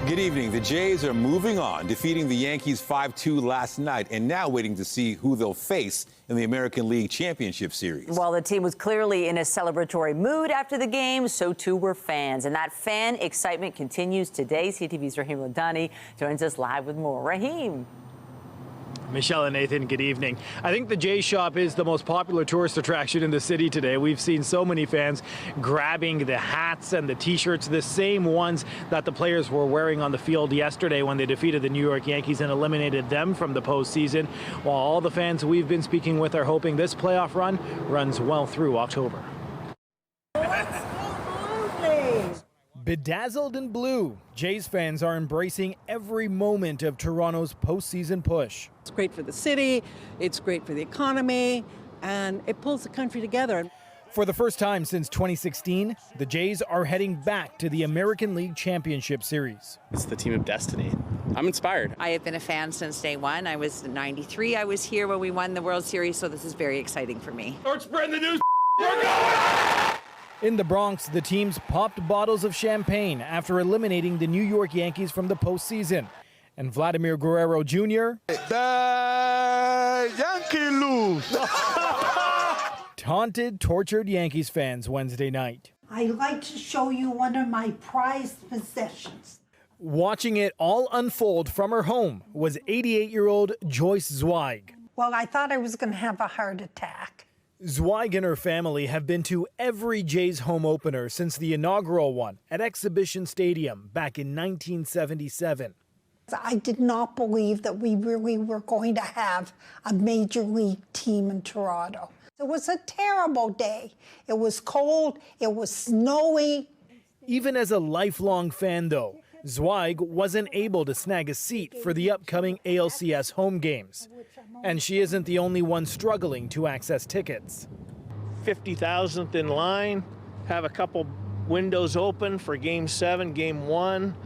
Good evening. The Jays are moving on, defeating the Yankees 5-2 last night, and now waiting to see who they'll face in the American League Championship Series. While the team was clearly in a celebratory mood after the game, so too were fans. And that fan excitement continues today. CTV's Rahim Ladani joins us live with more. Rahim. Michelle and Nathan, good evening. I think the Jay Shop is the most popular tourist attraction in the city today. We've seen so many fans grabbing the hats and the T-shirts, the same ones that the players were wearing on the field yesterday when they defeated the New York Yankees and eliminated them from the postseason. While all the fans we've been speaking with are hoping this playoff run runs well through October. Bedazzled in blue, Jays fans are embracing every moment of Toronto's postseason push. It's great for the city, it's great for the economy, and it pulls the country together. For the first time since 2016, the Jays are heading back to the American League Championship Series. It's the team of destiny. I'm inspired. I have been a fan since day one. I was 93. I was here when we won the World Series, so this is very exciting for me. Start spreading the news. We're going! In the Bronx, the teams popped bottles of champagne after eliminating the New York Yankees from the postseason. And Vladimir Guerrero Jr. The Yankees lose. Taunted, tortured Yankees fans Wednesday night. I'd like to show you one of my prized possessions. Watching it all unfold from her home was 88-year-old Joyce Zweig. Well, I thought I was going to have a heart attack. Zweig and her family have been to every Jays home opener since the inaugural one at Exhibition Stadium back in 1977. I did not believe that we really were going to have a major league team in Toronto. It was a terrible day. It was cold, it was snowy. Even as a lifelong fan, though, Zweig wasn't able to snag a seat for the upcoming ALCS home games. And she isn't the only one struggling to access tickets. 50,000th in line, have a couple windows open for Game 7, Game 1,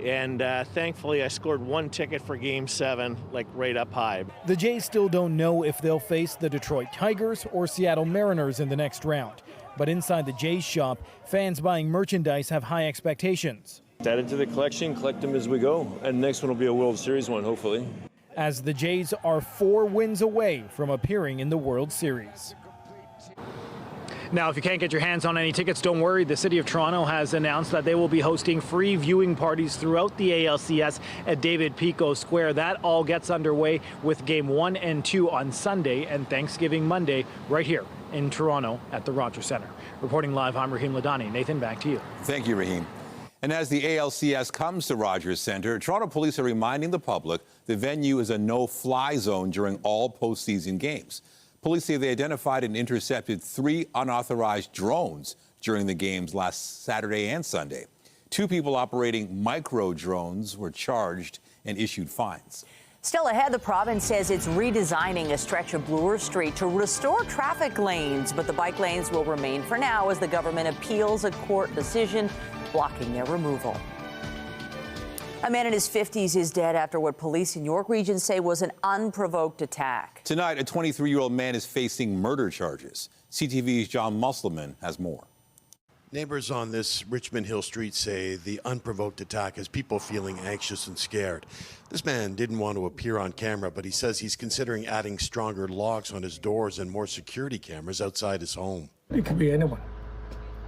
and thankfully I scored one ticket for Game 7, like right up high. The Jays still don't know if they'll face the Detroit Tigers or Seattle Mariners in the next round. But inside the Jays shop, fans buying merchandise have high expectations. Add it to the collection, collect them as we go, and the next one will be a World Series one, hopefully. As the Jays are 4 wins away from appearing in the World Series. Now, if you can't get your hands on any tickets, don't worry. The City of Toronto has announced that they will be hosting free viewing parties throughout the ALCS at David Pico Square. That all gets underway with Game 1 and 2 on Sunday and Thanksgiving Monday right here in Toronto at the Rogers Centre. Reporting live, I'm Rahim Ladani. Nathan, back to you. Thank you, Rahim. And as the ALCS comes to Rogers Centre, Toronto police are reminding the public the venue is a no-fly zone during all postseason games. Police say they identified and intercepted 3 unauthorized drones during the games last Saturday and Sunday. 2 people operating micro drones were charged and issued fines. Still ahead, the province says it's redesigning a stretch of Bloor Street to restore traffic lanes, but the bike lanes will remain for now as the government appeals a court decision blocking their removal. A man in his 50s is dead after what police in York Region say was an unprovoked attack. Tonight, a 23-year-old man is facing murder charges. CTV's John Musselman has more. Neighbors on this Richmond Hill street say the unprovoked attack has people feeling anxious and scared. This man didn't want to appear on camera, but he says he's considering adding stronger locks on his doors and more security cameras outside his home. It could be anyone.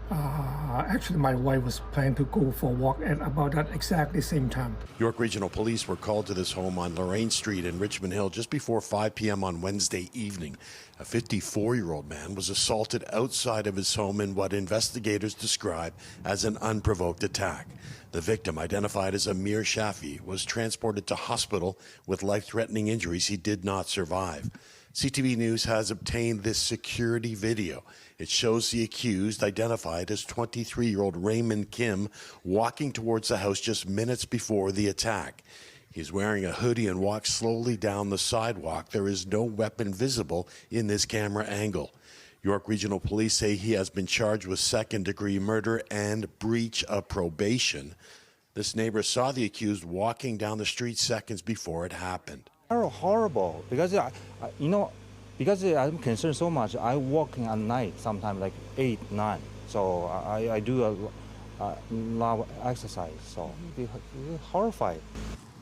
Actually, my wife was planning to go for a walk at about that exactly same time. York Regional Police were called to this home on Lorraine Street in Richmond Hill just before 5 p.m. on Wednesday evening. A 54-year-old man was assaulted outside of his home in what investigators describe as an unprovoked attack. The victim, identified as Amir Shafi, was transported to hospital with life-threatening injuries he did not survive. CTV News has obtained this security video. It shows the accused, identified as 23-year-old Raymond Kim, walking towards the house just minutes before the attack. He's wearing a hoodie and walks slowly down the sidewalk. There is no weapon visible in this camera angle. York Regional Police say he has been charged with second-degree murder and breach of probation. This neighbor saw the accused walking down the street seconds before it happened. Horrible, because because I'm concerned so much. I work at night, sometimes like 8, 9. So I do not exercise. So we're horrified.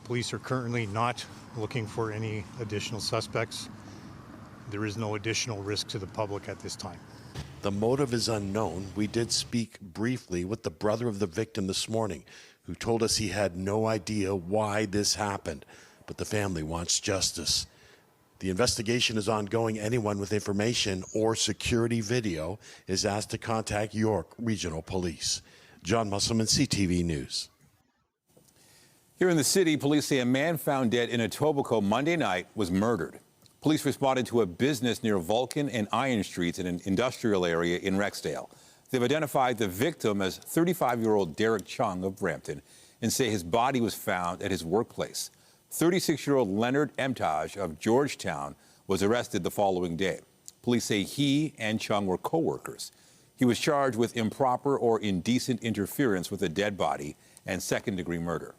Police are currently not looking for any additional suspects. There is no additional risk to the public at this time. The motive is unknown. We did speak briefly with the brother of the victim this morning, who told us he had no idea why this happened, but the family wants justice. The investigation is ongoing. Anyone with information or security video is asked to contact York Regional Police. John Musselman, CTV News. Here in the city, police say a man found dead in Etobicoke Monday night was murdered. Police responded to a business near Vulcan and Iron Streets in an industrial area in Rexdale. They've identified the victim as 35-year-old Derek Chung of Brampton and say his body was found at his workplace. 36-year-old Leonard Emtage of Georgetown was arrested the following day. Police say he and Chung were co-workers. He was charged with improper or indecent interference with a dead body and second-degree murder.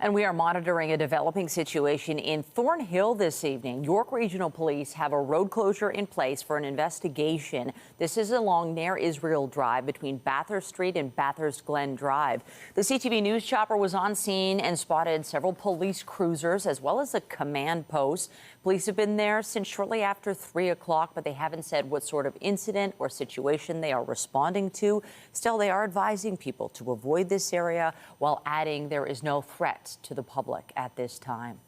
And we are monitoring a developing situation in Thornhill this evening. York Regional Police have a road closure in place for an investigation. This is along Nair Israel Drive between Bathurst Street and Bathurst Glen Drive. The CTV News chopper was on scene and spotted several police cruisers as well as a command post. Police have been there since shortly after 3 o'clock, but they haven't said what sort of incident or situation they are responding to. Still, they are advising people to avoid this area while adding there is no threat to the public at this time.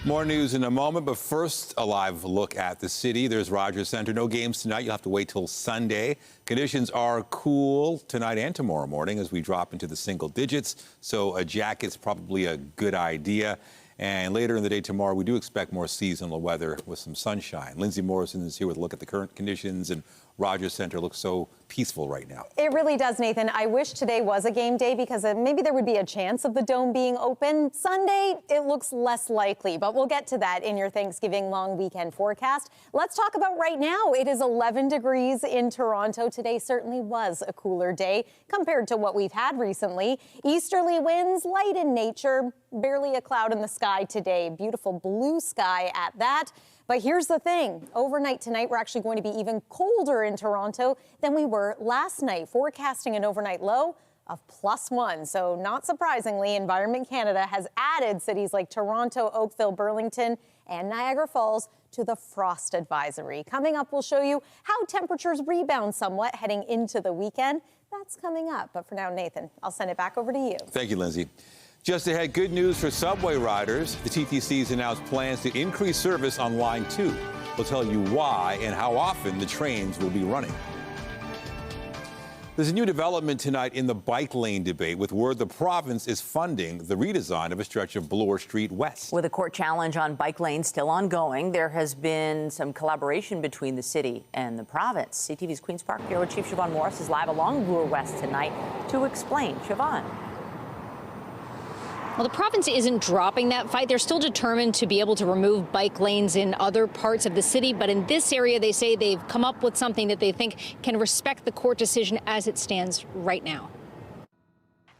More news in a moment, but first, a live look at the city. There's Rogers Centre. No games tonight. You'll have to wait till Sunday. Conditions are cool tonight and tomorrow morning as we drop into the single digits, so a jacket's probably a good idea. And later in the day tomorrow, we do expect more seasonal weather with some sunshine. Lindsay Morrison is here with a look at the current conditions, and Rogers Centre looks so peaceful right now. It really does, Nathan. I wish today was a game day because maybe there would be a chance of the dome being open. Sunday, it looks less likely, but we'll get to that in your Thanksgiving long weekend forecast. Let's talk about right now. It is 11 degrees in Toronto. Today certainly was a cooler day compared to what we've had recently. Easterly winds, light in nature, barely a cloud in the sky today. Beautiful blue sky at that. But here's the thing. Overnight tonight, we're actually going to be even colder in Toronto than we were last night, forecasting an overnight low of +1. So not surprisingly, Environment Canada has added cities like Toronto, Oakville, Burlington, and Niagara Falls to the frost advisory. Coming up, we'll show you how temperatures rebound somewhat heading into the weekend. That's coming up. But for now, Nathan, I'll send it back over to you. Thank you, Lindsay. Just ahead, good news for subway riders. The TTC's announced plans to increase service on Line 2. We'll tell you why and how often the trains will be running. There's a new development tonight in the bike lane debate with word the province is funding the redesign of a stretch of Bloor Street West. With a court challenge on bike lanes still ongoing, there has been some collaboration between the city and the province. CTV's Queen's Park Bureau Chief Siobhan Morris is live along Bloor West tonight to explain. Siobhan. Well, the province isn't dropping that fight. They're still determined to be able to remove bike lanes in other parts of the city. But in this area, they say they've come up with something that they think can respect the court decision as it stands right now.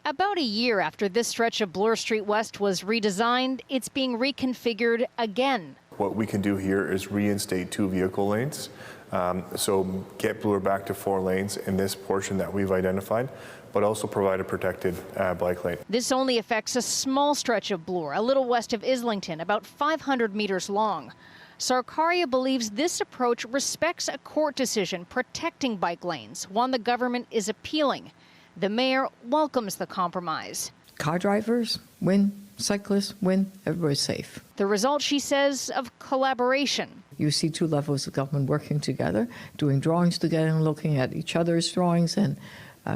About a year after this stretch of Bloor Street West was redesigned, it's being reconfigured again. What we can do here is reinstate 2 vehicle lanes. So get Bloor back to 4 lanes in this portion that we've identified, but also provide a protected bike lane. This only affects a small stretch of Bloor, a little west of Islington, about 500 meters long. Sarkaria believes this approach respects a court decision protecting bike lanes, one the government is appealing. The mayor welcomes the compromise. Car drivers win, cyclists win, everybody's safe. The result, she says, of collaboration. You see 2 levels of government working together, doing drawings together and looking at each other's drawings and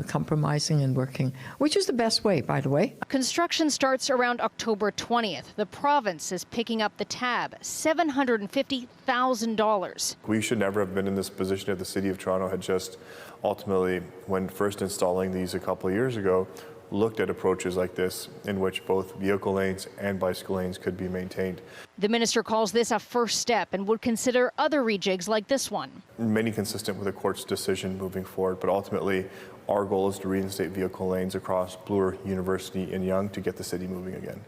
compromising and working, which is the best way, by the way. Construction starts around October 20th. The province is picking up the tab, $750,000. We should never have been in this position if the City of Toronto had just ultimately, when first installing these a couple of years ago, looked at approaches like this in which both vehicle lanes and bicycle lanes could be maintained. The minister calls this a first step and would consider other rejigs like this one. Many consistent with the court's decision moving forward, but ultimately our goal is to reinstate vehicle lanes across Bloor, University and Yonge to get the city moving again.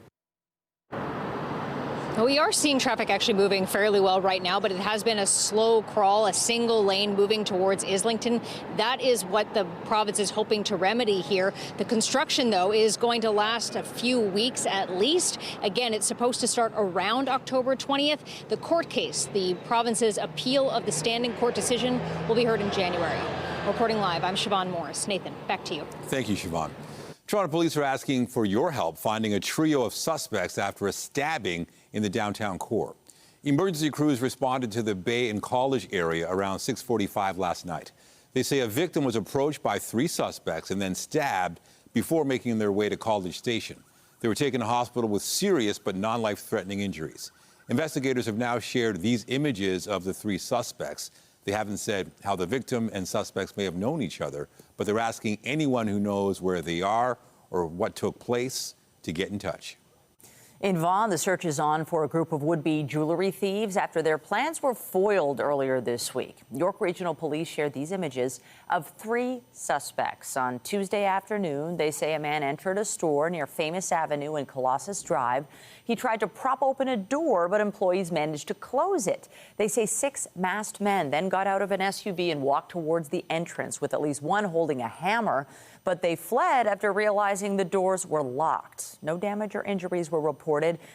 We are seeing traffic actually moving fairly well right now, but it has been a slow crawl, a single lane moving towards Islington. That is what the province is hoping to remedy here. The construction, though, is going to last a few weeks at least. Again, it's supposed to start around October 20th. The court case, the province's appeal of the standing court decision, will be heard in January. Reporting live, I'm Siobhan Morris. Nathan, back to you. Thank you, Siobhan. Toronto police are asking for your help finding a trio of suspects after a stabbing in the downtown core. Emergency crews responded to the Bay and College area around 6:45 last night. They say a victim was approached by 3 suspects and then stabbed before making their way to College Station. They were taken to hospital with serious but non-life-threatening injuries. Investigators have now shared these images of the 3 suspects. They haven't said how the victim and suspects may have known each other, but they're asking anyone who knows where they are or what took place to get in touch. In Vaughan, the search is on for a group of would-be jewelry thieves after their plans were foiled earlier this week. York Regional Police shared these images of 3 suspects. On Tuesday afternoon, they say a man entered a store near Famous Avenue and Colossus Drive. He tried to prop open a door, but employees managed to close it. They say 6 masked men then got out of an SUV and walked towards the entrance, with at least one holding a hammer. But they fled after realizing the doors were locked. No damage or injuries were reported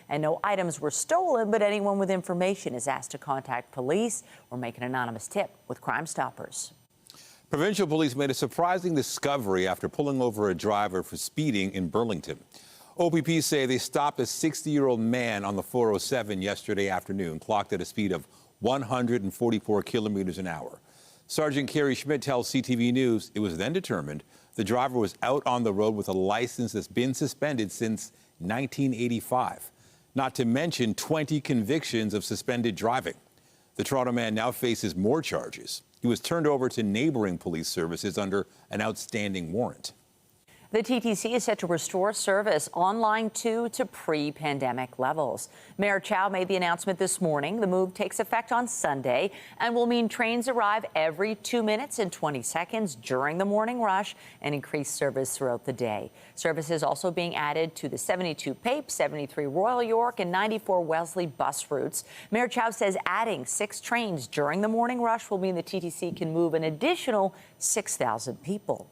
and no items were stolen, but anyone with information is asked to contact police or make an anonymous tip with Crime Stoppers. Provincial police made a surprising discovery after pulling over a driver for speeding in Burlington. OPP say they stopped a 60-year-old man on the 407 yesterday afternoon, clocked at a speed of 144 kilometers an hour. Sergeant Carrie Schmidt tells CTV News it was then determined the driver was out on the road with a license that's been suspended since 1985, not to mention 20 convictions of suspended driving. The Toronto man now faces more charges. He was turned over to neighboring police services under an outstanding warrant. The TTC is set to restore service on Line 2 to pre-pandemic levels. Mayor Chow made the announcement this morning. The move takes effect on Sunday and will mean trains arrive every 2 minutes and 20 seconds during the morning rush and increase service throughout the day. Service is also being added to the 72 Pape, 73 Royal York, and 94 Wellesley bus routes. Mayor Chow says adding 6 trains during the morning rush will mean the TTC can move an additional 6,000 people.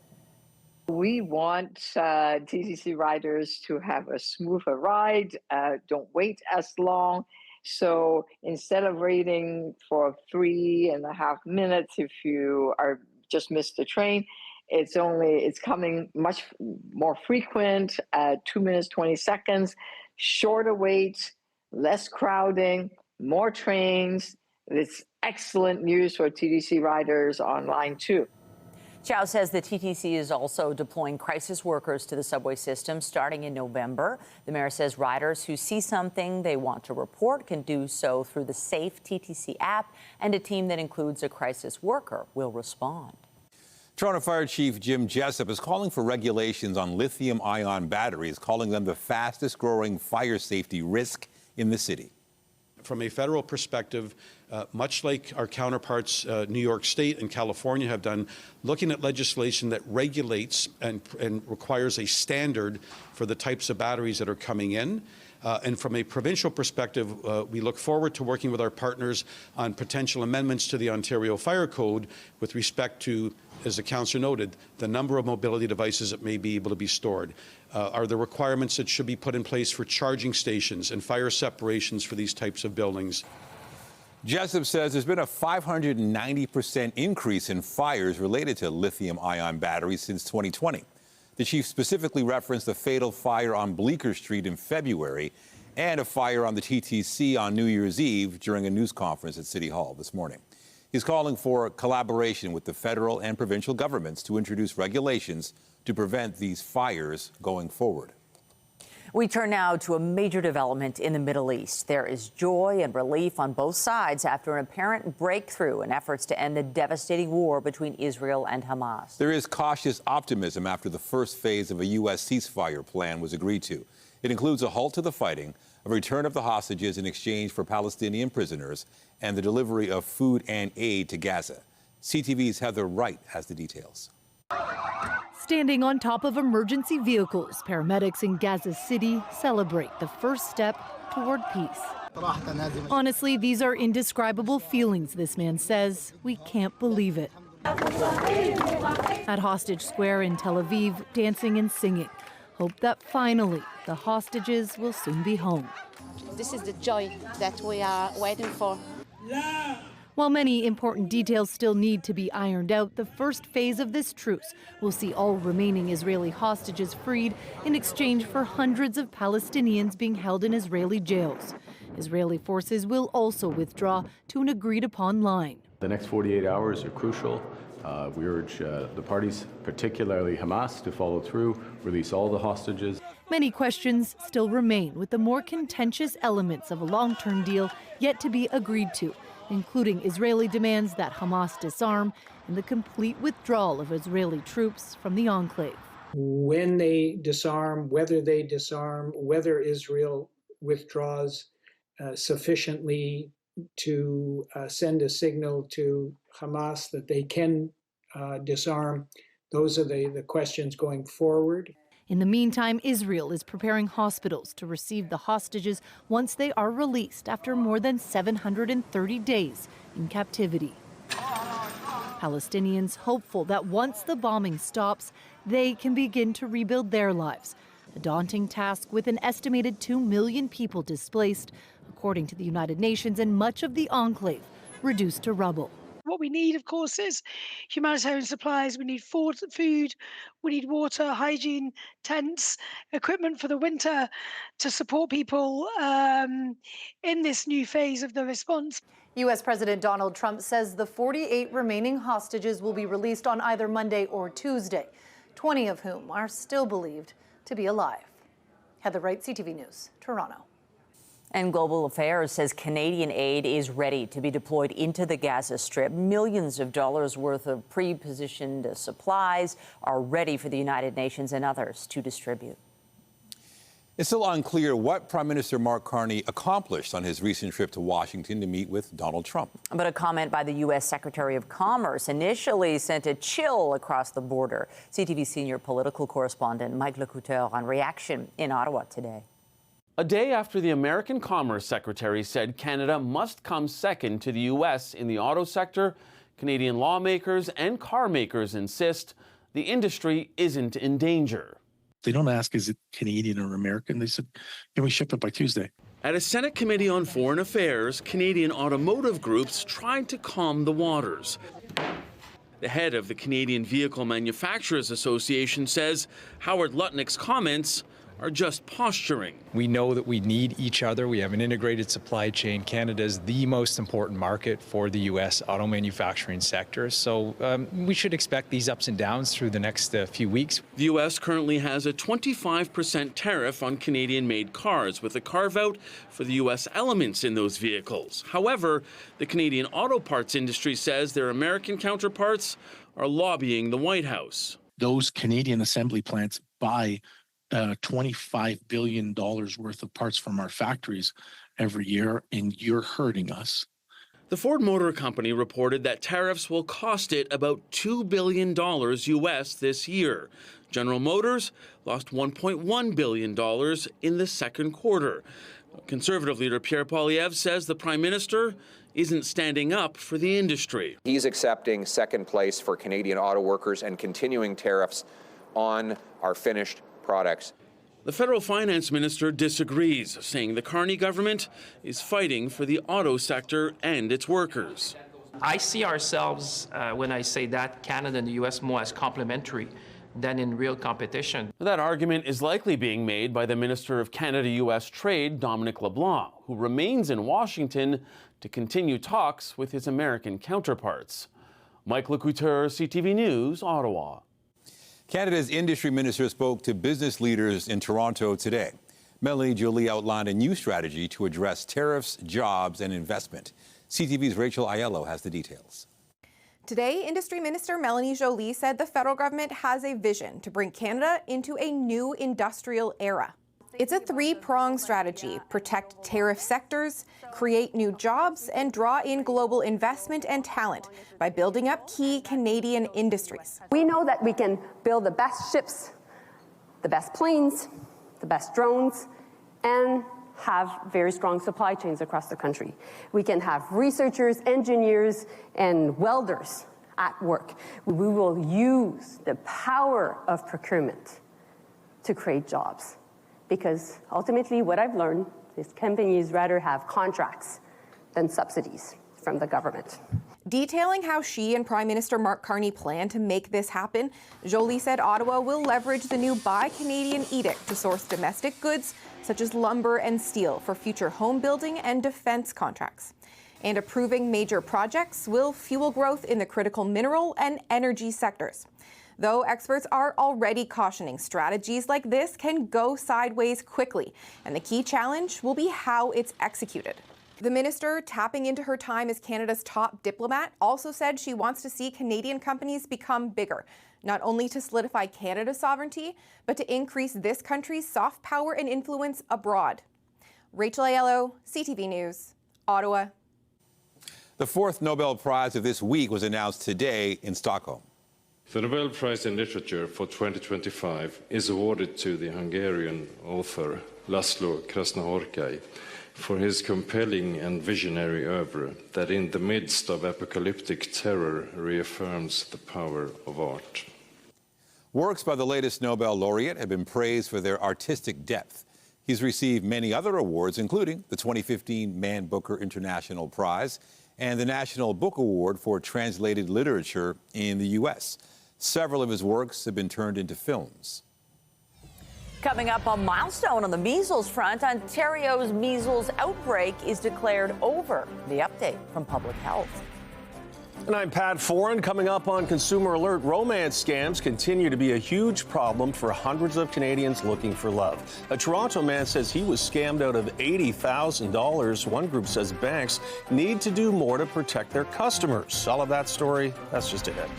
We want TTC riders to have a smoother ride, don't wait as long. So instead of waiting for 3.5 minutes if you are just missed the train, it's coming much more frequent, 2 minutes, 20 seconds, shorter wait, less crowding, more trains. It's excellent news for TTC riders on Line 2. Chow says the TTC is also deploying crisis workers to the subway system starting in November. The mayor says riders who see something they want to report can do so through the Safe TTC app, and a team that includes a crisis worker will respond. Toronto Fire Chief Jim Jessup is calling for regulations on lithium-ion batteries, calling them the fastest-growing fire safety risk in the city. From a federal perspective, much like our counterparts, New York State and California have done, looking at legislation that regulates and requires a standard for the types of batteries that are coming in. And from a provincial perspective, we look forward to working with our partners on potential amendments to the Ontario Fire Code with respect to, as the councillor noted, the number of mobility devices that may be able to be stored. Are there requirements that should be put in place for charging stations and fire separations for these types of buildings? Jessup says there's been a 590% increase in fires related to lithium-ion batteries since 2020. The chief specifically referenced the fatal fire on Bloor Street in February and a fire on the TTC on New Year's Eve during a news conference at City Hall this morning. He's calling for collaboration with the federal and provincial governments to introduce regulations to prevent these fires going forward. We turn now to a major development in the Middle East. There is joy and relief on both sides after an apparent breakthrough in efforts to end the devastating war between Israel and Hamas. There is cautious optimism after the first phase of a U.S. ceasefire plan was agreed to. It includes a halt to the fighting, a return of the hostages in exchange for Palestinian prisoners, and the delivery of food and aid to Gaza. CTV's Heather Wright has the details. Standing on top of emergency vehicles, paramedics in Gaza City celebrate the first step toward peace. Honestly, these are indescribable feelings, this man says. We can't believe it. At Hostage Square in Tel Aviv, dancing and singing. Hope that finally the hostages will soon be home. This is the joy that we are waiting for. While many important details still need to be ironed out, the first phase of this truce will see all remaining Israeli hostages freed in exchange for hundreds of Palestinians being held in Israeli jails. Israeli forces will also withdraw to an agreed-upon line. The next 48 hours are crucial. We urge the parties, particularly Hamas, to follow through, release all the hostages. Many questions still remain, with the more contentious elements of a long-term deal yet to be agreed to, including Israeli demands that Hamas disarm and the complete withdrawal of Israeli troops from the enclave. When they disarm, whether Israel withdraws sufficiently to send a signal to Hamas that they can disarm, those are the questions going forward. In the meantime, Israel is preparing hospitals to receive the hostages once they are released after more than 730 days in captivity. Palestinians hopeful that once the bombing stops, they can begin to rebuild their lives. A daunting task with an estimated 2 million people displaced, according to the United Nations, and much of the enclave reduced to rubble. What we need, of course, is humanitarian supplies. We need food, we need water, hygiene, tents, equipment for the winter to support people in this new phase of the response. U.S. President Donald Trump says the 48 remaining hostages will be released on either Monday or Tuesday, 20 of whom are still believed to be alive. Heather Wright, CTV News, Toronto. And Global Affairs says Canadian aid is ready to be deployed into the Gaza Strip. Millions of dollars worth of pre-positioned supplies are ready for the United Nations and others to distribute. It's still unclear what Prime Minister Mark Carney accomplished on his recent trip to Washington to meet with Donald Trump. But a comment by the U.S. Secretary of Commerce initially sent a chill across the border. CTV senior political correspondent Mike Lecouteur on reaction in Ottawa today. A day after the American Commerce Secretary said Canada must come second to the U.S. in the auto sector, Canadian lawmakers and car makers insist the industry isn't in danger. They don't ask, is it Canadian or American? They said, can we ship it by Tuesday? At a Senate Committee on Foreign Affairs, Canadian automotive groups tried to calm the waters. The head of the Canadian Vehicle Manufacturers Association says Howard Lutnick's comments are just posturing. We know that we need each other. We have an integrated supply chain. Canada is the most important market for the U.S. auto manufacturing sector. So we should expect these ups and downs through the next few weeks. The U.S. currently has a 25% tariff on Canadian-made cars, with a carve-out for the U.S. elements in those vehicles. However, the Canadian auto parts industry says their American counterparts are lobbying the White House. Those Canadian assembly plants buy $25 billion worth of parts from our factories every year, and you're hurting us. The Ford Motor Company reported that tariffs will cost it about $2 billion U.S. this year. General Motors lost $1.1 billion in the second quarter. Conservative leader Pierre Poilievre says the Prime Minister isn't standing up for the industry. He's accepting second place for Canadian auto workers and continuing tariffs on our finished products. The federal finance minister disagrees, saying the Carney government is fighting for the auto sector and its workers. I see ourselves, when I say that, Canada and the U.S. more as complementary than in real competition. That argument is likely being made by the Minister of Canada-U.S. Trade, Dominic LeBlanc, who remains in Washington to continue talks with his American counterparts. Mike Lecouteur, CTV News, Ottawa. Canada's industry minister spoke to business leaders in Toronto today. Melanie Joly outlined a new strategy to address tariffs, jobs, and investment. CTV's Rachel Aiello has the details. Today, Industry Minister Melanie Joly said the federal government has a vision to bring Canada into a new industrial era. It's a three-pronged strategy: protect tariff sectors, create new jobs, and draw in global investment and talent by building up key Canadian industries. We know that we can build the best ships, the best planes, the best drones, and have very strong supply chains across the country. We can have researchers, engineers, and welders at work. We will use the power of procurement to create jobs. Because ultimately what I've learned is companies rather have contracts than subsidies from the government. Detailing how she and Prime Minister Mark Carney plan to make this happen, Joly said Ottawa will leverage the new Buy Canadian edict to source domestic goods such as lumber and steel for future home building and defense contracts. And approving major projects will fuel growth in the critical mineral and energy sectors. Though experts are already cautioning strategies like this can go sideways quickly, and the key challenge will be how it's executed. The minister, tapping into her time as Canada's top diplomat, also said she wants to see Canadian companies become bigger, not only to solidify Canada's sovereignty, but to increase this country's soft power and influence abroad. Rachel Aiello, CTV News, Ottawa. The fourth Nobel Prize of this week was announced today in Stockholm. The Nobel Prize in Literature for 2025 is awarded to the Hungarian author Laszlo Krasznahorkai for his compelling and visionary oeuvre that in the midst of apocalyptic terror reaffirms the power of art. Works by the latest Nobel laureate have been praised for their artistic depth. He's received many other awards, including the 2015 Man Booker International Prize and the National Book Award for Translated Literature in the U.S. Several of his works have been turned into films. Coming up, a milestone on the measles front. Ontario's measles outbreak is declared over. The update from Public Health. And I'm Pat Foran. Coming up on Consumer Alert, romance scams continue to be a huge problem for hundreds of Canadians looking for love. A Toronto man says he was scammed out of $80,000. One group says banks need to do more to protect their customers. All of that story, that's just ahead.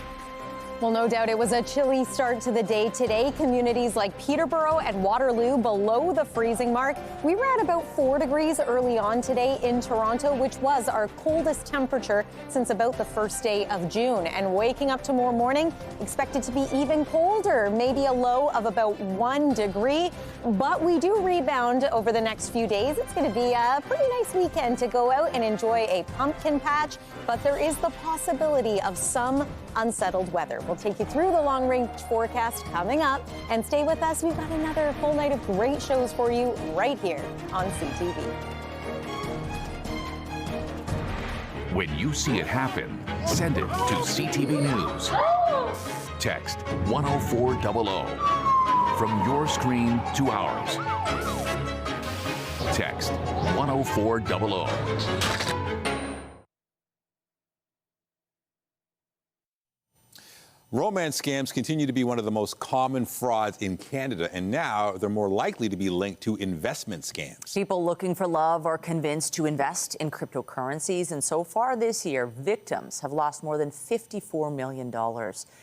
Well, no doubt it was a chilly start to the day today. Communities like Peterborough and Waterloo below the freezing mark. We were at about 4 degrees early on today in Toronto, which was our coldest temperature since about the first day of June. And waking up tomorrow morning, expected to be even colder, maybe a low of about 1 degree. But we do rebound over the next few days. It's going to be a pretty nice weekend to go out and enjoy a pumpkin patch. But there is the possibility of some unsettled weather. We'll take you through the long-range forecast coming up, and stay with us. We've got another full night of great shows for you right here on CTV. When you see it happen, send it to CTV News. Text 10400 from your screen to ours. Text 10400. Romance scams continue to be one of the most common frauds in Canada, and now they're more likely to be linked to investment scams. People looking for love are convinced to invest in cryptocurrencies, and so far this year, victims have lost more than $54 million.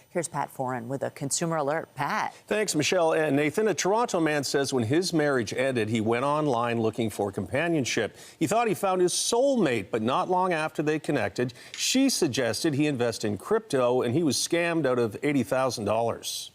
Here's Pat Foran with a Consumer Alert. Pat. Thanks, Michelle and Nathan. A Toronto man says when his marriage ended, he went online looking for companionship. He thought he found his soulmate, but not long after they connected, she suggested he invest in crypto, and he was scammed out of $80,000.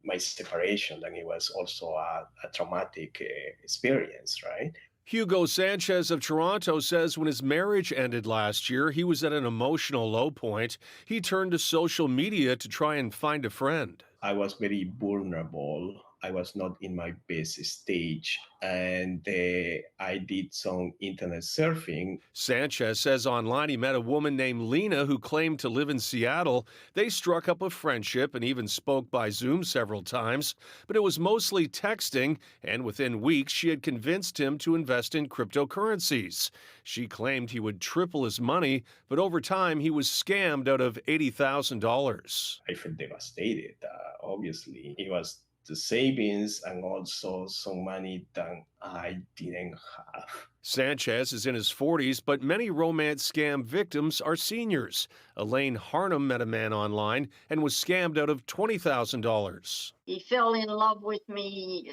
My separation, then it was also a traumatic experience, right? Hugo Sanchez of Toronto says when his marriage ended last year, he was at an emotional low point. He turned to social media to try and find a friend. I was very vulnerable. I was not in my best stage, and I did some internet surfing. Sanchez says online he met a woman named Lena who claimed to live in Seattle. They struck up a friendship and even spoke by Zoom several times, but it was mostly texting, and within weeks she had convinced him to invest in cryptocurrencies. She claimed he would triple his money, but over time he was scammed out of $80,000. I felt devastated, obviously. It was the savings and also some money that I didn't have. Sanchez is in his 40s, but many romance scam victims are seniors. Elaine Harnham met a man online and was scammed out of $20,000. He fell in love with me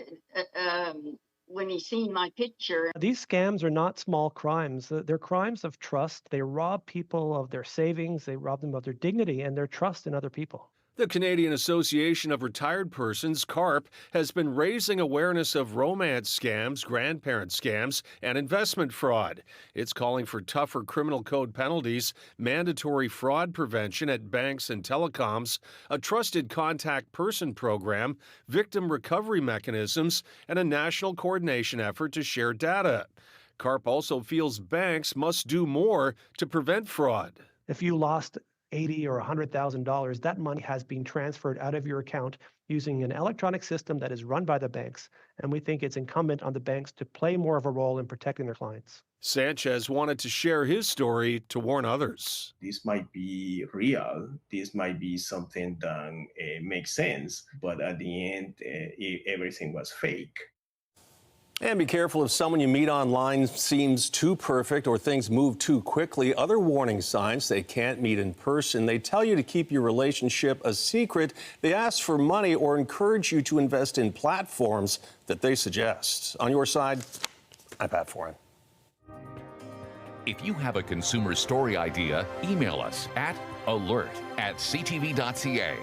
when he seen my picture. These scams are not small crimes. They're crimes of trust. They rob people of their savings. They rob them of their dignity and their trust in other people. The Canadian Association of Retired Persons, CARP, has been raising awareness of romance scams, grandparent scams, and investment fraud. It's calling for tougher criminal code penalties, mandatory fraud prevention at banks and telecoms, a trusted contact person program, victim recovery mechanisms, and a national coordination effort to share data. CARP also feels banks must do more to prevent fraud. If you lost $80,000 or $100,000, that money has been transferred out of your account using an electronic system that is run by the banks, and we think it's incumbent on the banks to play more of a role in protecting their clients. Sanchez wanted to share his story to warn others. This might be real, this might be something that makes sense, but at the end, everything was fake. And be careful if someone you meet online seems too perfect or things move too quickly. Other warning signs: they can't meet in person. They tell you to keep your relationship a secret. They ask for money or encourage you to invest in platforms that they suggest. On your side, I'm Pat Foran. If you have a consumer story idea, email us at alert@ctv.ca.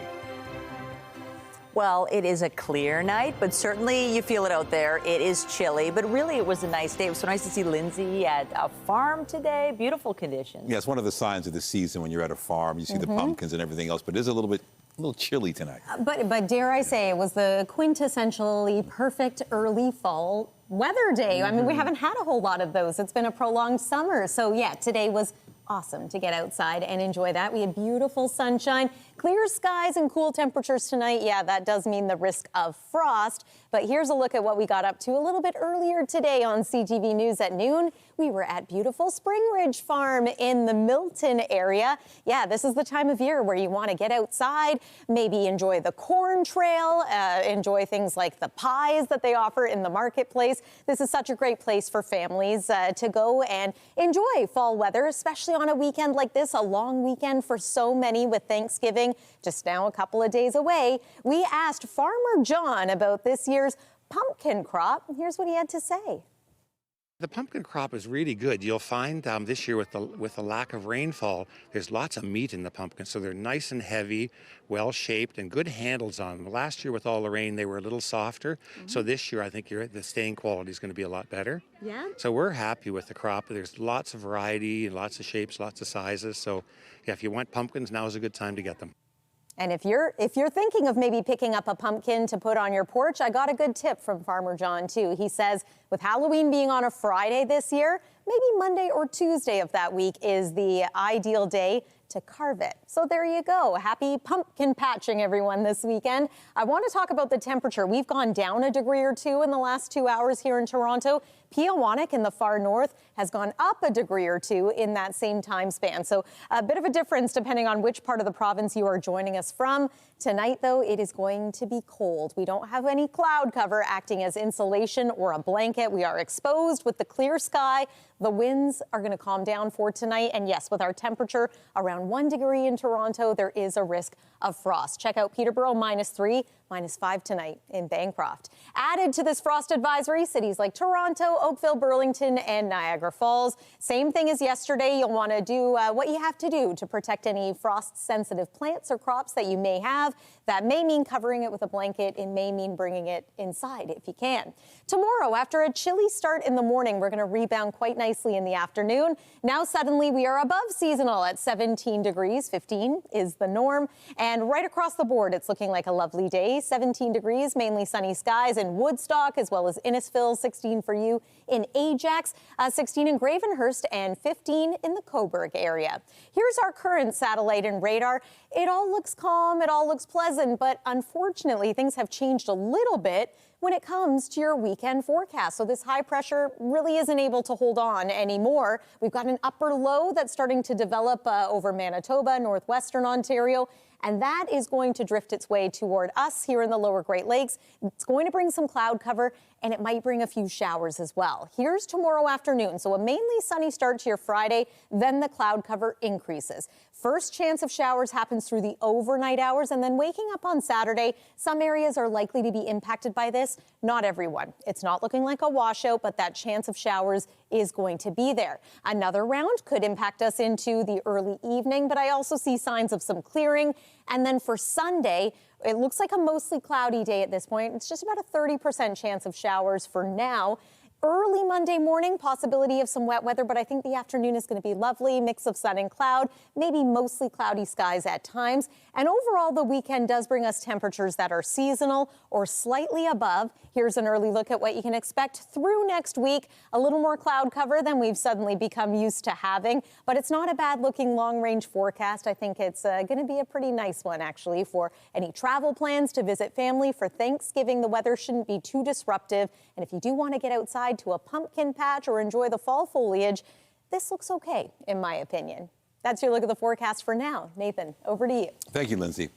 Well, it is a clear night, but certainly you feel it out there. It is chilly, but really it was a nice day. It was so nice to see Lindsay at a farm today. Beautiful conditions. Yeah, it's one of the signs of the season when you're at a farm. You see the pumpkins and everything else, but it is a little chilly tonight. But dare I say, it was the quintessentially perfect early fall weather day. I mean, we haven't had a whole lot of those. It's been a prolonged summer. So yeah, today was awesome to get outside and enjoy that. We had beautiful sunshine, clear skies and cool temperatures tonight. Yeah, that does mean the risk of frost. But here's a look at what we got up to a little bit earlier today on CTV News at noon. We were at beautiful Spring Ridge Farm in the Milton area. Yeah, this is the time of year where you want to get outside, maybe enjoy the corn trail, enjoy things like the pies that they offer in the marketplace. This is such a great place for families to go and enjoy fall weather, especially on a weekend like this, a long weekend for so many with Thanksgiving just now a couple of days away. We asked Farmer John about this year's pumpkin crop. Here's what he had to say. The pumpkin crop is really good. You'll find this year with the lack of rainfall, there's lots of meat in the pumpkins, so they're nice and heavy, well shaped, and good handles on them. Last year with all the rain, they were a little softer. So this year, I think the staying quality is going to be a lot better. Yeah. So we're happy with the crop. There's lots of variety, lots of shapes, lots of sizes. So yeah, if you want pumpkins, now is a good time to get them. And if you're thinking of maybe picking up a pumpkin to put on your porch, I got a good tip from Farmer John, too. He says with Halloween being on a Friday this year, maybe Monday or Tuesday of that week is the ideal day to carve it. So there you go. Happy pumpkin patching, everyone, this weekend. I want to talk about the temperature. We've gone down a degree or two in the last 2 hours here in Toronto. Peawanuck in the far north has gone up a degree or two in that same time span. So a bit of a difference depending on which part of the province you are joining us from. Tonight, though, it is going to be cold. We don't have any cloud cover acting as insulation or a blanket. We are exposed with the clear sky. The winds are going to calm down for tonight. And yes, with our temperature around 1 degree in Toronto, there is a risk of frost. Check out Peterborough -3, -5 tonight in Bancroft. Added to this frost advisory, cities like Toronto, Oakville, Burlington, and Niagara Falls. Same thing as yesterday. You'll want to do what you have to do to protect any frost-sensitive plants or crops that you may have. That may mean covering it with a blanket. It may mean bringing it inside if you can. Tomorrow, after a chilly start in the morning, we're going to rebound quite nicely in the afternoon. Now suddenly we are above seasonal at 17 degrees. 15 is the norm. And right across the board, it's looking like a lovely day. 17 degrees, mainly sunny skies in Woodstock, as well as Innisfil. 16 for you in Ajax, 16 in Gravenhurst, and 15 in the Cobourg area. Here's our current satellite and radar. It all looks calm, it all looks pleasant, but unfortunately, things have changed a little bit when it comes to your weekend forecast. So this high pressure really isn't able to hold on anymore. We've got an upper low that's starting to develop over Manitoba, northwestern Ontario, and that is going to drift its way toward us here in the lower Great Lakes. It's going to bring some cloud cover, and it might bring a few showers as well. Here's tomorrow afternoon. So a mainly sunny start to your Friday, then the cloud cover increases. First chance of showers happens through the overnight hours, and then waking up on Saturday, some areas are likely to be impacted by this. Not everyone. It's not looking like a washout, but that chance of showers is going to be there. Another round could impact us into the early evening, but I also see signs of some clearing. And then for Sunday, it looks like a mostly cloudy day at this point. It's just about a 30% chance of showers for now. Early Monday morning, possibility of some wet weather, but I think the afternoon is going to be lovely. Mix of sun and cloud, maybe mostly cloudy skies at times. And overall, the weekend does bring us temperatures that are seasonal or slightly above. Here's an early look at what you can expect through next week. A little more cloud cover than we've suddenly become used to having, but it's not a bad looking long range forecast. I think it's going to be a pretty nice one, actually, for any travel plans to visit family for Thanksgiving. The weather shouldn't be too disruptive. And if you do want to get outside to a pumpkin patch or enjoy the fall foliage, this looks okay, in my opinion. That's your look at the forecast for now. Nathan, over to you. Thank you, Lindsay.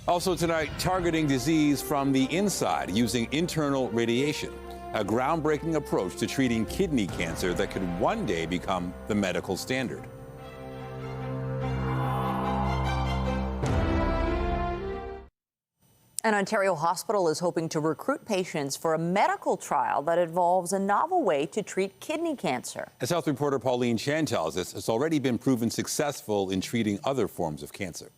Also tonight, targeting disease from the inside using internal radiation, a groundbreaking approach to treating kidney cancer that could one day become the medical standard. An Ontario hospital is hoping to recruit patients for a medical trial that involves a novel way to treat kidney cancer. As health reporter Pauline Chan tells us, it's already been proven successful in treating other forms of cancer.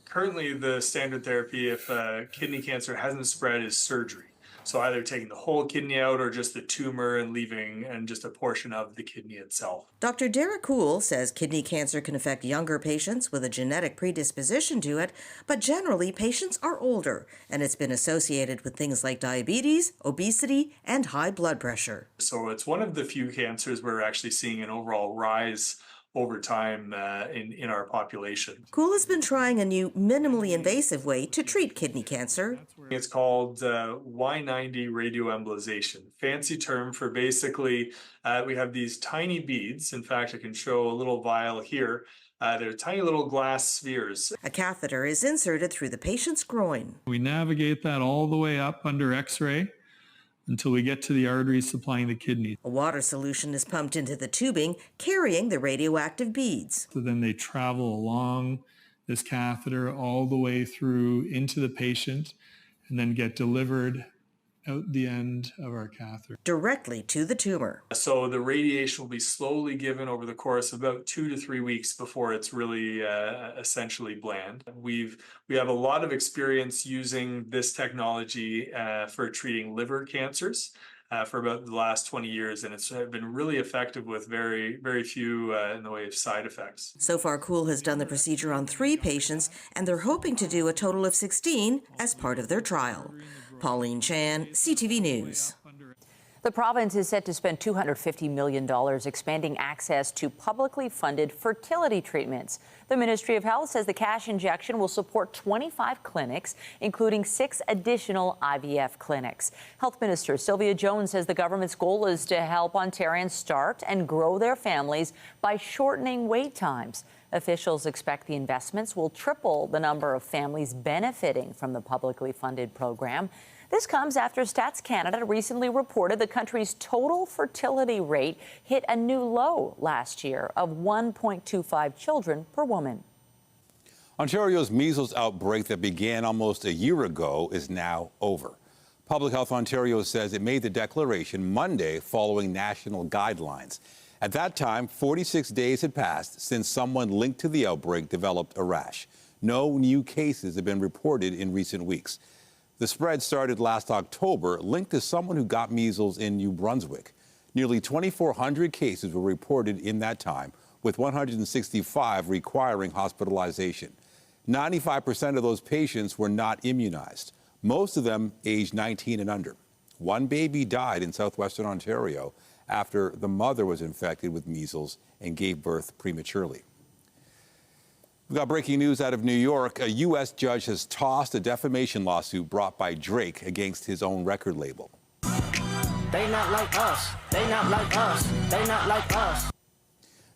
Currently, the standard therapy if kidney cancer hasn't spread is surgery. So either taking the whole kidney out or just the tumor and leaving and just a portion of the kidney itself. Dr. Derek Kuhl says kidney cancer can affect younger patients with a genetic predisposition to it, but generally patients are older, and it's been associated with things like diabetes, obesity, and high blood pressure. So it's one of the few cancers where we're actually seeing an overall rise over time in our population. Kuhl has been trying a new minimally invasive way to treat kidney cancer. It's called Y90 radioembolization. Fancy term for basically, we have these tiny beads. In fact, I can show a little vial here. They're tiny little glass spheres. A catheter is inserted through the patient's groin. We navigate that all the way up under X-ray until we get to the arteries supplying the kidney. A water solution is pumped into the tubing, carrying the radioactive beads. So then they travel along this catheter all the way through into the patient and then get delivered out the end of our catheter. Directly to the tumor. So the radiation will be slowly given over the course of about 2 to 3 weeks before it's really essentially bland. We have a lot of experience using this technology for treating liver cancers for about the last 20 years, and it's been really effective with very, very few in the way of side effects. So far, Kuhl has done the procedure on 3 patients, and they're hoping to do a total of 16 as part of their trial. Pauline Chan, CTV News. The province is set to spend $250 million expanding access to publicly funded fertility treatments. The Ministry of Health says the cash injection will support 25 clinics, including 6 additional IVF clinics. Health Minister Sylvia Jones says the government's goal is to help Ontarians start and grow their families by shortening wait times. Officials expect the investments will triple the number of families benefiting from the publicly funded program. This comes after Stats Canada recently reported the country's total fertility rate hit a new low last year of 1.25 children per woman. Ontario's measles outbreak that began almost a year ago is now over. Public Health Ontario says it made the declaration Monday following national guidelines. At that time, 46 days had passed since someone linked to the outbreak developed a rash. No new cases have been reported in recent weeks. The spread started last October, linked to someone who got measles in New Brunswick. Nearly 2,400 cases were reported in that time, with 165 requiring hospitalization. 95% of those patients were not immunized, most of them aged 19 and under. One baby died in southwestern Ontario after the mother was infected with measles and gave birth prematurely. We've got breaking news out of New York. A U.S. judge has tossed a defamation lawsuit brought by Drake against his own record label. They not like us. They not like us. They not like us.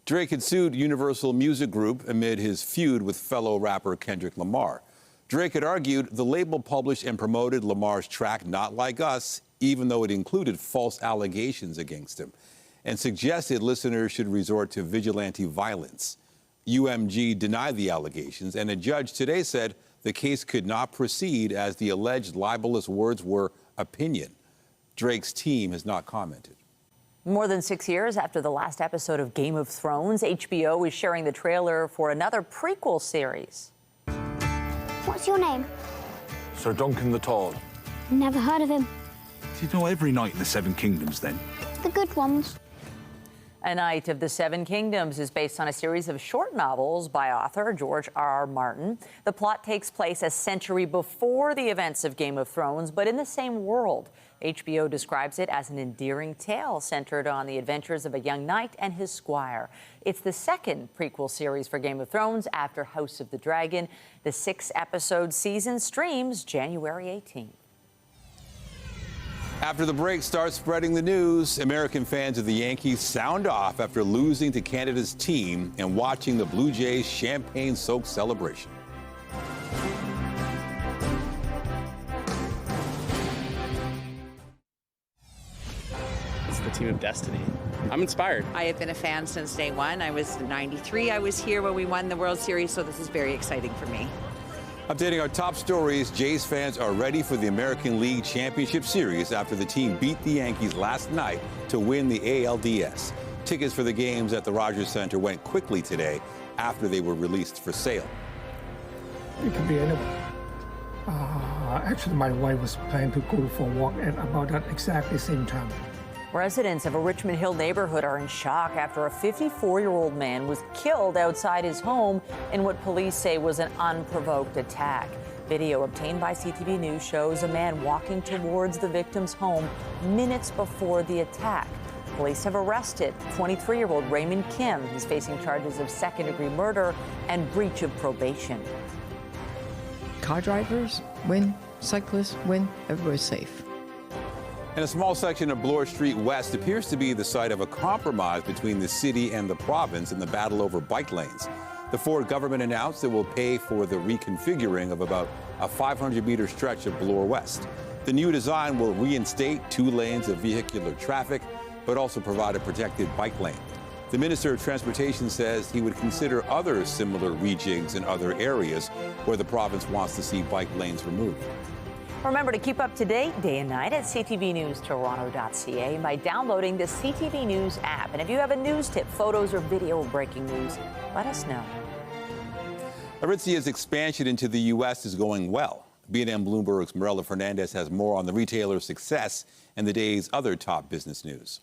Drake had sued Universal Music Group amid his feud with fellow rapper Kendrick Lamar. Drake had argued the label published and promoted Lamar's track Not Like Us, even though it included false allegations against him, and suggested listeners should resort to vigilante violence. UMG denied the allegations, and a judge today said the case could not proceed as the alleged libelous words were opinion. Drake's team has not commented. More than 6 years after the last episode of Game of Thrones, HBO is sharing the trailer for another prequel series. What's your name? Sir Duncan the Tall. Never heard of him. Do you know every knight in the Seven Kingdoms, then? The good ones. A Knight of the Seven Kingdoms is based on a series of short novels by author George R.R. Martin. The plot takes place a century before the events of Game of Thrones, but in the same world. HBO describes it as an endearing tale centered on the adventures of a young knight and his squire. It's the second prequel series for Game of Thrones after House of the Dragon. The 6-episode season streams January 18th. After the break, start spreading the news. American fans of the Yankees sound off after losing to Canada's team and watching the Blue Jays' champagne-soaked celebration. It's the team of destiny. I'm inspired. I have been a fan since day one. I was 93. I was here when we won the World Series, so this is very exciting for me. Updating our top stories, Jays fans are ready for the American League Championship Series after the team beat the Yankees last night to win the ALDS. Tickets for the games at the Rogers Center went quickly today after they were released for sale. It could be anyone. Actually, my wife was planning to go for a walk at about that exactly same time. Residents of a Richmond Hill neighborhood are in shock after a 54-year-old man was killed outside his home in what police say was an unprovoked attack. Video obtained by CTV News shows a man walking towards the victim's home minutes before the attack. Police have arrested 23-year-old Raymond Kim. He's facing charges of second-degree murder and breach of probation. Car drivers win, cyclists win, everybody's safe. And a small section of Bloor Street West appears to be the site of a compromise between the city and the province in the battle over bike lanes. The Ford government announced it will pay for the reconfiguring of about a 500-meter stretch of Bloor West. The new design will reinstate 2 lanes of vehicular traffic, but also provide a protected bike lane. The Minister of Transportation says he would consider other similar rejigs in other areas where the province wants to see bike lanes removed. Remember to keep up to date day and night at ctvnewstoronto.ca by downloading the CTV News app. And if you have a news tip, photos, or video of breaking news, let us know. Aritzia's expansion into the U.S. is going well. B&M Bloomberg's Mirella Fernandez has more on the retailer's success and the day's other top business news.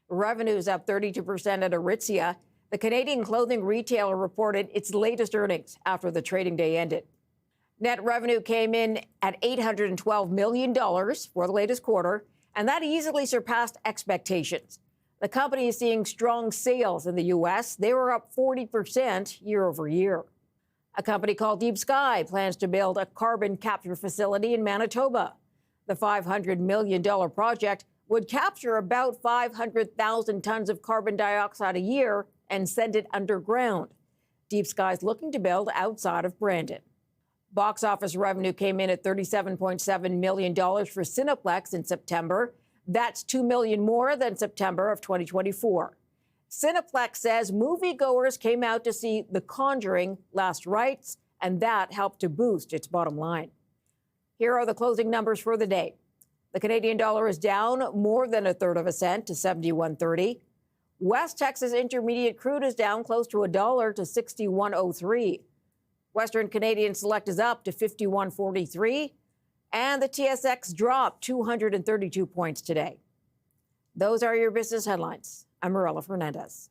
Revenues up 32% at Aritzia. The Canadian clothing retailer reported its latest earnings after the trading day ended. Net revenue came in at $812 million for the latest quarter, and that easily surpassed expectations. The company is seeing strong sales in the U.S. They were up 40% year over year. A company called Deep Sky plans to build a carbon capture facility in Manitoba. The $500 million project would capture about 500,000 tons of carbon dioxide a year and send it underground. Deep Sky is looking to build outside of Brandon. Box office revenue came in at $37.7 million for Cineplex in September. That's $2 million more than September of 2024. Cineplex says moviegoers came out to see The Conjuring: Last Rites, and that helped to boost its bottom line. Here are the closing numbers for the day. The Canadian dollar is down more than 1/3 cent to 71.30. West Texas Intermediate crude is down close to $1 to 61.03. Western Canadian Select is up to 51.43, and the TSX dropped 232 points today. Those are your business headlines. I'm Mirella Fernandez.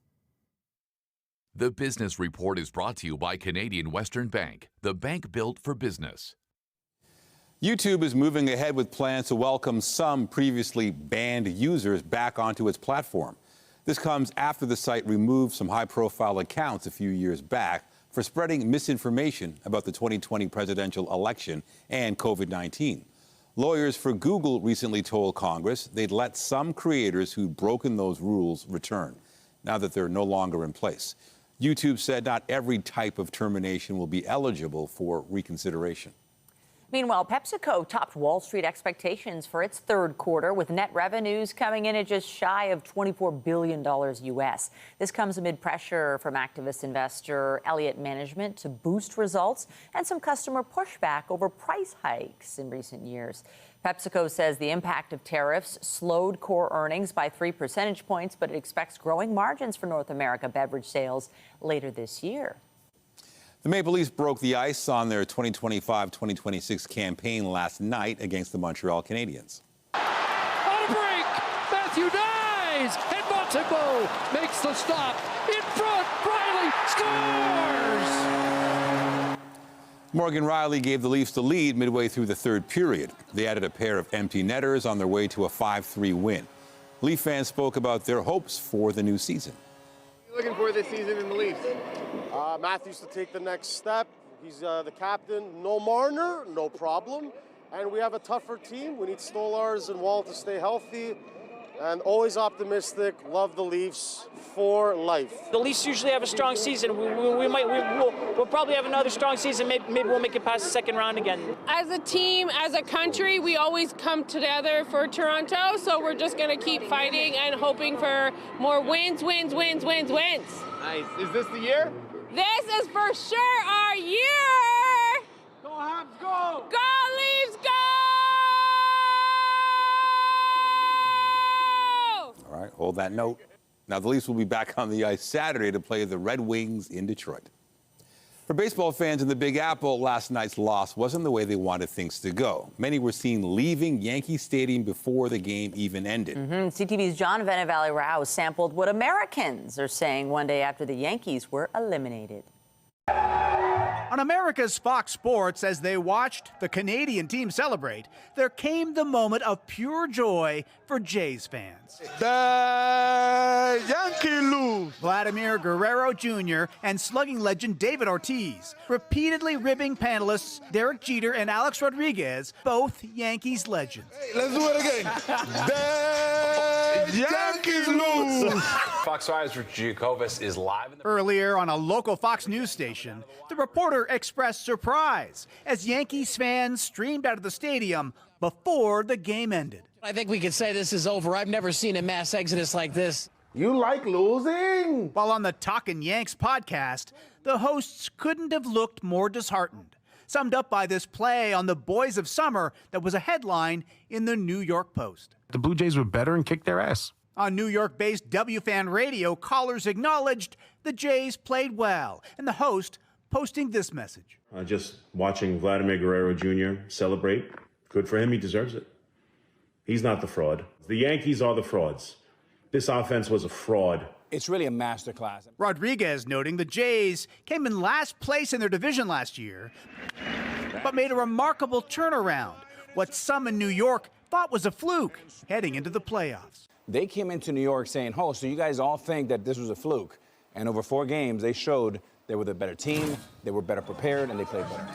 The Business Report is brought to you by Canadian Western Bank, the bank built for business. YouTube is moving ahead with plans to welcome some previously banned users back onto its platform. This comes after the site removed some high-profile accounts a few years back for spreading misinformation about the 2020 presidential election and COVID-19. Lawyers for Google recently told Congress they'd let some creators who'd broken those rules return, now that they're no longer in place. YouTube said not every type of termination will be eligible for reconsideration. Meanwhile, PepsiCo topped Wall Street expectations for its third quarter, with net revenues coming in at just shy of $24 billion U.S. This comes amid pressure from activist investor Elliott Management to boost results and some customer pushback over price hikes in recent years. PepsiCo says the impact of tariffs slowed core earnings by 3 percentage points, but it expects growing margins for North America beverage sales later this year. The Maple Leafs broke the ice on their 2025-2026 campaign last night against the Montreal Canadiens. On a break, Matthew dies, and Montembeault makes the stop. In front, Riley scores! Morgan Riley gave the Leafs the lead midway through the third period. They added a pair of empty netters on their way to a 5-3 win. Leaf fans spoke about their hopes for the new season. What are you looking for this season in the Leafs? Matthews to take the next step. He's the captain. No Marner, no problem. And we have a tougher team. We need Stolars and Wall to stay healthy. And always optimistic. Love the Leafs for life. The Leafs usually have a strong season. We'll probably have another strong season. Maybe we'll make it past the second round again. As a team, as a country, we always come together for Toronto. So we're just going to keep fighting and hoping for more wins. Nice. Is this the year? This is for sure our year. Go Habs, go! Go Leafs, go! All right, hold that note. Now, the Leafs will be back on the ice Saturday to play the Red Wings in Detroit. For baseball fans in the Big Apple, last night's loss wasn't the way they wanted things to go. Many were seen leaving Yankee Stadium before the game even ended. CTV's John Valley-Rouse sampled what Americans are saying one day after the Yankees were eliminated. On America's Fox Sports, as they watched the Canadian team celebrate, there came the moment of pure joy for Jays fans. The Yankees lose. Vladimir Guerrero Jr. and slugging legend David Ortiz, repeatedly ribbing panelists Derek Jeter and Alex Rodriguez, both Yankees legends. Hey, let's do it again. The Yankees lose. Fox 5's Richard Jacobus is live. Earlier on a local Fox News station, the reporter expressed surprise as Yankees fans streamed out of the stadium before the game ended. I think we could say this is over. I've never seen a mass exodus like this. You like losing? While on the Talkin' Yanks podcast, the hosts couldn't have looked more disheartened, summed up by this play on the Boys of Summer that was a headline in the New York Post. The Blue Jays were better and kicked their ass. On New York-based WFAN Radio, callers acknowledged the Jays played well, and the host posting this message. Just watching Vladimir Guerrero Jr. celebrate, good for him, he deserves it. He's not the fraud. The Yankees are the frauds. This offense was a fraud. It's really a masterclass. Rodriguez noting the Jays came in last place in their division last year, but made a remarkable turnaround, what some in New York thought was a fluke heading into the playoffs. They came into New York saying, oh, so you guys all think that this was a fluke. And over 4 games, they showed they were the better team, they were better prepared, and they played better.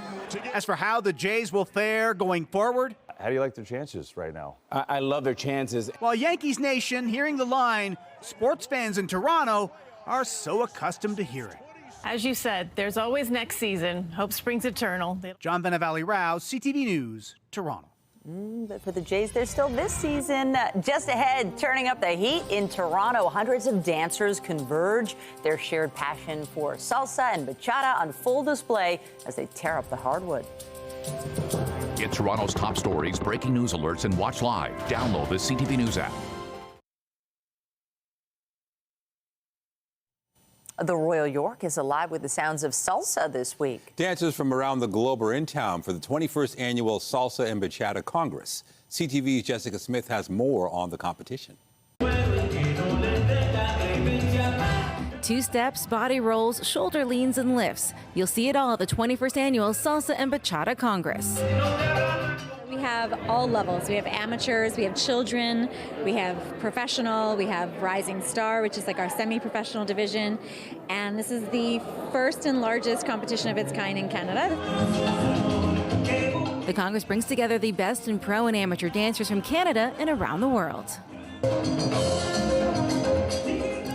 As for how the Jays will fare going forward, how do you like their chances right now? I love their chances. While Yankees Nation hearing the line, sports fans in Toronto are so accustomed to hearing. As you said, there's always next season. Hope springs eternal. John Valley-Rouse, CTV News, Toronto. But for the Jays, they're still this season. Just ahead, turning up the heat in Toronto. Hundreds of dancers converge. Their shared passion for salsa and bachata on full display as they tear up the hardwood. Get Toronto's top stories, breaking news alerts, and watch live. Download the CTV News app. The Royal York is alive with the sounds of salsa this week. Dancers from around the globe are in town for the 21st annual Salsa and Bachata Congress. CTV's Jessica Smith has more on the competition. Two steps, body rolls, shoulder leans, and lifts. You'll see it all at the 21st annual Salsa and Bachata Congress. We have all levels. We have amateurs, we have children, we have professional, we have rising star, which is like our semi-professional division. And this is the first and largest competition of its kind in Canada. The Congress brings together the best in pro and amateur dancers from Canada and around the world.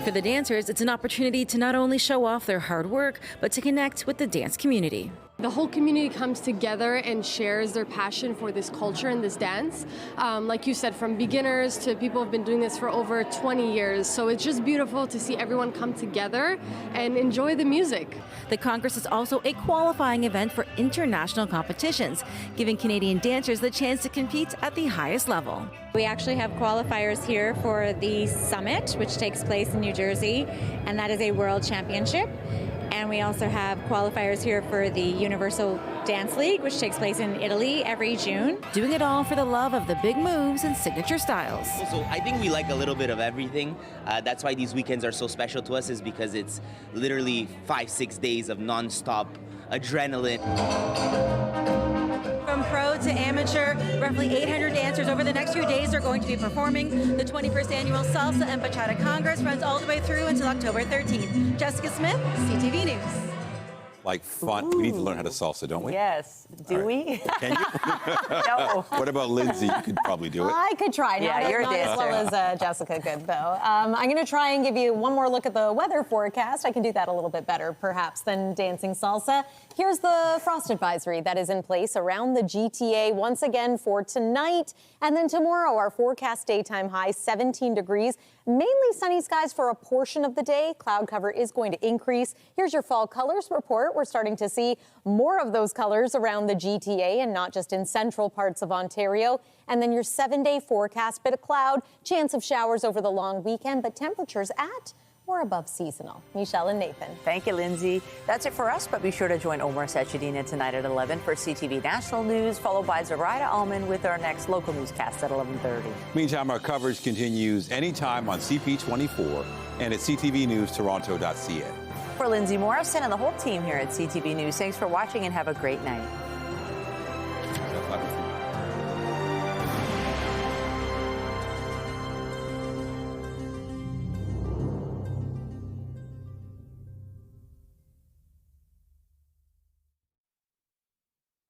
For the dancers, it's an opportunity to not only show off their hard work, but to connect with the dance community. The whole community comes together and shares their passion for this culture and this dance. Like you said, from beginners to people who've been doing this for over 20 years. So it's just beautiful to see everyone come together and enjoy the music. The Congress is also a qualifying event for international competitions, giving Canadian dancers the chance to compete at the highest level. We actually have qualifiers here for the summit, which takes place in New Jersey, and that is a world championship. And we also have qualifiers here for the Universal Dance League, which takes place in Italy every June. Doing it all for the love of the big moves and signature styles. So I think we like a little bit of everything. That's why these weekends are so special to us, is because it's literally 5-6 days of nonstop adrenaline. From pro to amateur, roughly 800 dancers over the next few days are going to be performing. The 21st annual Salsa and Bachata Congress runs all the way through until October 13th. Jessica Smith, CTV News. Like fun. We need to learn how to salsa, don't we? Yes. Do we? Can you? No. What about Lindsay? You could probably do it. I could try. Yeah, you're a not as dancer. well as Jessica could, though. I'm going to try and give you one more look at the weather forecast. I can do that a little bit better, perhaps, than dancing salsa. Here's the frost advisory that is in place around the GTA once again for tonight. And then tomorrow, our forecast daytime high, 17 degrees. Mainly sunny skies for a portion of the day. Cloud cover is going to increase. Here's your fall colors report. We're starting to see more of those colors around the GTA and not just in central parts of Ontario. And then your 7-day forecast, bit of cloud, chance of showers over the long weekend, but temperatures at or above seasonal. Michelle and Nathan. Thank you, Lindsay. That's it for us, but be sure to join Omar Sachedina tonight at 11 for CTV National News, followed by Zoraida Allman with our next local newscast at 11:30. Meantime, our coverage continues anytime on CP24 and at ctvnewstoronto.ca. For Lindsay Morrison and the whole team here at CTV News, thanks for watching and have a great night.